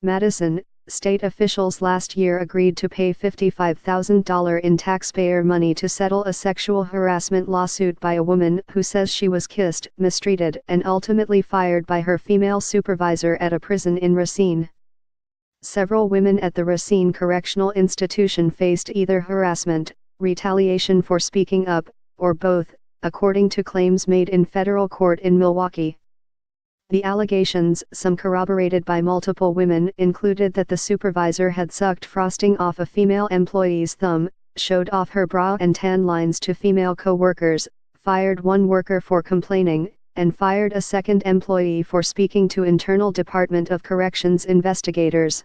Madison, state officials last year agreed to pay $55,000 in taxpayer money to settle a sexual harassment lawsuit by a woman who says she was kissed, mistreated, and ultimately fired by her female supervisor at a prison in Racine. Several women at the Racine Correctional Institution faced either harassment, retaliation for speaking up, or both, according to claims made in federal court in Milwaukee. The allegations, some corroborated by multiple women, included that the supervisor had sucked frosting off a female employee's thumb, showed off her bra and tan lines to female co-workers, fired one worker for complaining, and fired a second employee for speaking to Internal Department of Corrections investigators.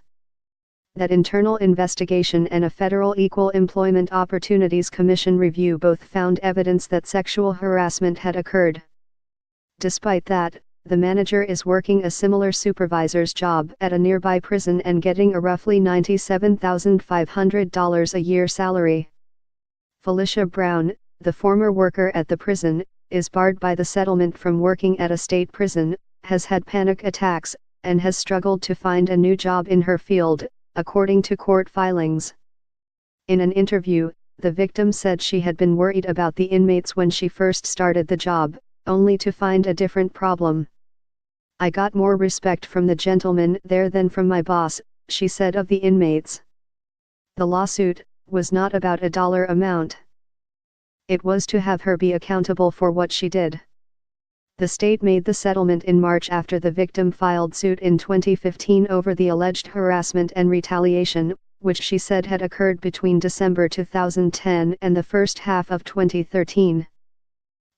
That internal investigation and a federal Equal Employment Opportunities Commission review both found evidence that sexual harassment had occurred. Despite that, the manager is working a similar supervisor's job at a nearby prison and getting a roughly $97,500 a year salary. Felicia Brown, the former worker at the prison, is barred by the settlement from working at a state prison, has had panic attacks, and has struggled to find a new job in her field, according to court filings. In an interview, the victim said she had been worried about the inmates when she first started the job, only to find a different problem. "I got more respect from the gentleman there than from my boss," she said of the inmates. The lawsuit was not about a dollar amount. It was to have her be accountable for what she did. The state made the settlement in March after the victim filed suit in 2015 over the alleged harassment and retaliation, which she said had occurred between December 2010 and the first half of 2013.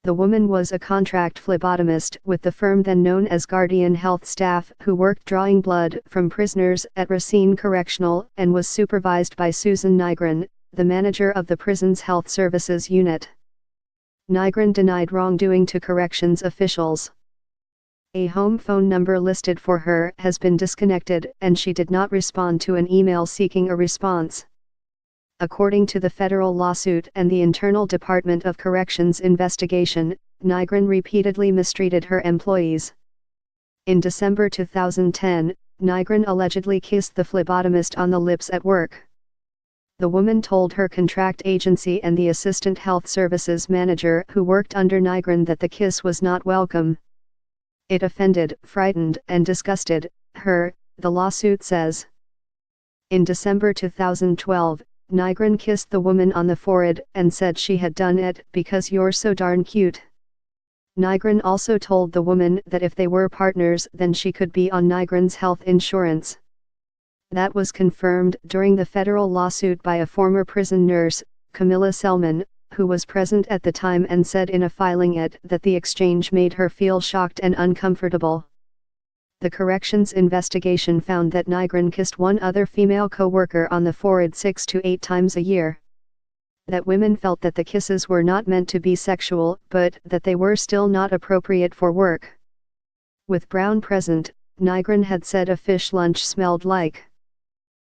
The woman was a contract phlebotomist with the firm then known as Guardian Health Staff, who worked drawing blood from prisoners at Racine Correctional, and was supervised by Susan Nygren, the manager of the prison's health services unit. Nygren denied wrongdoing to corrections officials. A home phone number listed for her has been disconnected, and she did not respond to an email seeking a response. According to the federal lawsuit and the Internal Department of Corrections investigation, Nygren repeatedly mistreated her employees. In December 2010, Nygren allegedly kissed the phlebotomist on the lips at work. The woman told her contract agency and the assistant health services manager who worked under Nygren that the kiss was not welcome. It offended, frightened, and disgusted her, the lawsuit says. In December 2012, Nygren kissed the woman on the forehead and said she had done it because you're so darn cute. Nygren also told the woman that if they were partners then she could be on Nygren's health insurance. That was confirmed during the federal lawsuit by a former prison nurse, Camilla Selman, who was present at the time and said in a filing that the exchange made her feel shocked and uncomfortable. The corrections investigation found that Nygren kissed one other female co-worker on the forehead 6 to 8 times a year. That women felt that the kisses were not meant to be sexual, but that they were still not appropriate for work. With Brown present, Nygren had said a fish lunch smelled like